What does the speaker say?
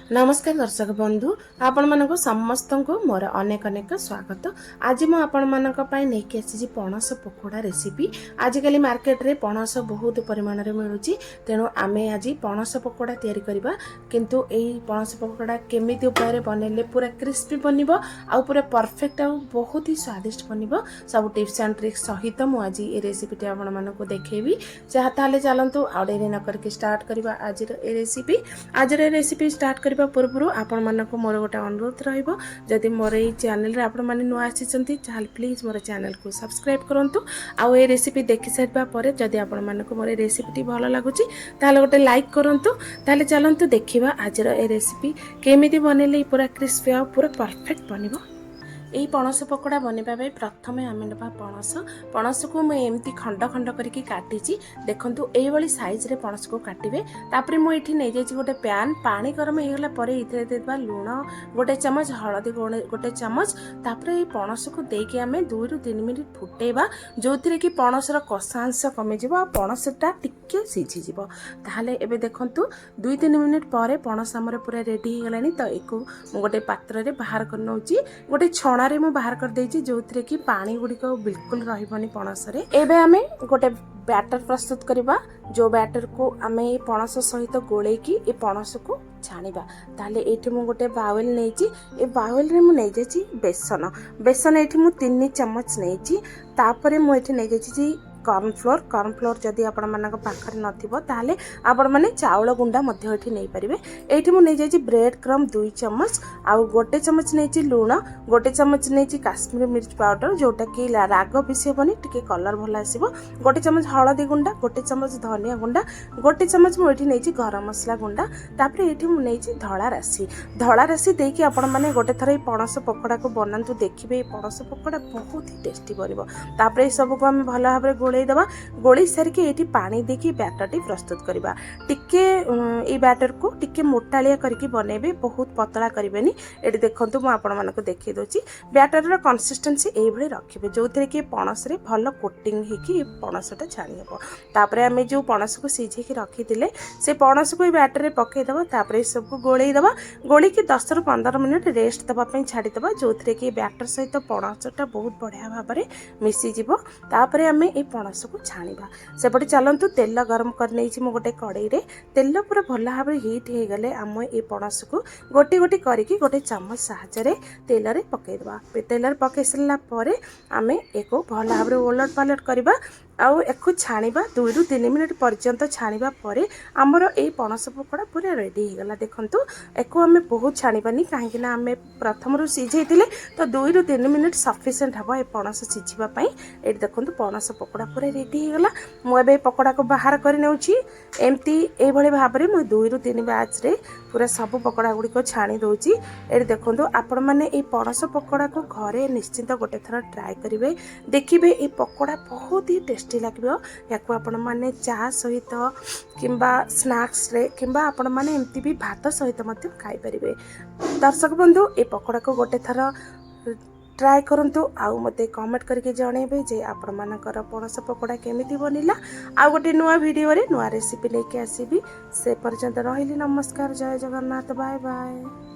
नमस्कार दर्शक बंधु आपण मानक समस्त को मोर अनेक अनेक स्वागत। आज मु आपण मानक पई नेकी आसी पणस पकोड़ा रेसिपी। आजिकली मार्केट रे पणस बहुत परिमाण रे मिलुची, तेणु आमे आज पणस पकोड़ा तैयारी करबा। किंतु एई पणस पकोड़ा केमिति उपाय रे बनेले पूरा क्रिस्पी बनिबो आ पूरा परफेक्ट आ बहुत ही स्वादिष्ट बनिबो, सब टिप्स एंड ट्रिक्स सहित मु आज ए रेसिपी आपण मानक देखेबी। जहा ताले चलंतु आ डेरी न करके स्टार्ट करबा आज ए रेसिपी। आज रे रेसिपी स्टार्ट करबा पूर्व आपण मानक मोर गोटे अनुरोध रहिबो, जदि मोर ए चैनल रे आपण माने नुआ आछिसंती चाहे प्लीज मोर चैनल को सब्सक्राइब करंतु। आ ए रेसिपी देखि सारबा परे जदि आपण मानक मोर रेसिपी भलो लागुची ताले गोटे लाइक करंतु। ताले चलंतु देखिबा आज रे रेसिपी केमिति बनेले पूरा क्रिस्पी आ पूरा परफेक्ट बनिबो। यही पणस पकोड़ा बनवा प्रथम आम ना पणस को मुझे एमती खंड खंड करके काटी। देखु ये साइज रे पणस को काटे। तापर मुझे नहीं जाइए गोटे पैन, पानी गरम होगला लुण गोटे चमच, हलदी गोटे चमच, तापर ये पणस को देके आम 2 ରୁ 3 मिनिट फुटेबा, जो थी कि पणसर कषांश कमिज आ पणसटा टिके सीझीज। ताहले एबे देखंतु 2-3 मिनिट पर पणस आमर पूरा रेडी हो गलानी। तो एको गोटे पात्र रे बाहर कर नउची, गोटे छणारे मु बाहर कर देछि, जो थी कि पानी गुड़िक बिल्कुल रहिबनी पणस रे। एबे आमे गोटे बैटर प्रस्तुत करबा, जो बैटर को आमे पणस सहित गोले की ए पणस को छाणीबा। ताले एठी मु गोटे बाउल नेछि, ए बाउल रे मु नै जाछि बेसन एठी मु 3 चम्मच नेछि। तापरे मु एठी नै जाछि कॉर्नफ्लोर जदि आपण मानक पाखर नथिबो ताले आपण माने चाउल गुंडा मध्य एठी नै परिबे। एठी मु नै जाछि ब्रेड क्रम 2 चम्मच, आ गोटे चम्मच नेछि लूण, गोटे चम्मच नेछि काश्मीरी मिर्च पाउडर, जोटा कि राग बिसेबनी टिके कलर भल आसीबो, गोटे चम्मच हळदी गुंडा, गोटे चम्मच धनिया गुंडा, गोटे चम्मच मु एठी नेछि गरम मसला गुंडा। तापर एठी मु नेछि धळा राशि देकी आपण माने गोटे थरै पणस पकोड़ा को बनांतु, देखिबे पणस पकोड़ा बहुत ही टेस्टी बनिबो। तापर ए सब को हम भलो भाबरे गोले सारिके ये पानी देकी बैटरटी प्रस्तुत करवा। टिके ये बैटर को टिके मोटालिया करके बनइबे, बहुत पतला करेनि। ये देखो मुझे आपण मानक देखी दूसरी बैटर कंसिस्टेंसी ये रखिए, जो थी कि पणस रे भल कोटिंग होगी पणसटा छाणी हम। तापर आम जो पणस को सीझे रखी से पणस को बैटर में पकईदे, तापर सबको गोलईदे, गोलिकी 10 ରୁ 15 मिनट रेस्ट देवाई छाड़ीदे, जो थी कि बैटर सहित पणसटा बहुत बढ़िया भाव में मिसीज। तापर आम ये पणस को छाणीबा। सेपटे चलंतु तेल गरम कर नहीं मु गोटे कड़ाई रे तेल पूरा भल भाव हिट हो गले आम ये पणस को गोटी गोटी करके गोटे चम्मच साहाय्य तेल रे पकईदबा। तेल रे पकई सारा पर आम एक भल भाव में ओलट पालट करवा, आउ एक छाणीबा 2 ରୁ 3 मिनिट पर्यंत छाणीबा परे आमर ए पणस पकोड़ा पूरा रेडी हो गला। देखंतु एको आमे बहुत छाणीबानी, काहेकि ना आमे प्रथम रु सिझेइतिले तो 2 ରୁ 3 मिनिट सफिशिएंट हबो ए पणस सिझिबा पई। ए देखंतु पणस पकोड़ा पूरा रेडी हो गला। मु एबे पकोड़ा को बाहर कर नेउची। एमती ए भली भाव रे मु 2 ରୁ 3 बैच रे पूरा सब पकोड़ा गुडी को छाणी दोची। ए देखंतु आपण माने ए पणस पकोड़ा को घरे निश्चित गोटे थरा ट्राई करिवे, देखिबे ए पकोड़ा बहुत ही टेस्टी लगे। या आपण मैंने चाह सहित किंबा स्नैक्स रे किंबा आपण मैंने एमती भी भात सहित खाई पारे। दर्शक बंधु ए पकोड़ा को गोटे थर ट्राए करंतु, आउ मते कमेंट करके जणेबे जे आपण मानकर पणस पकोड़ा केमिति बनिला। आ गोटे नुआ वीडियो रे नुआ रेसिपी लेके आसीबी। से पर्यंत रहिली नमस्कार, जय जगन्नाथ, बाय बाय।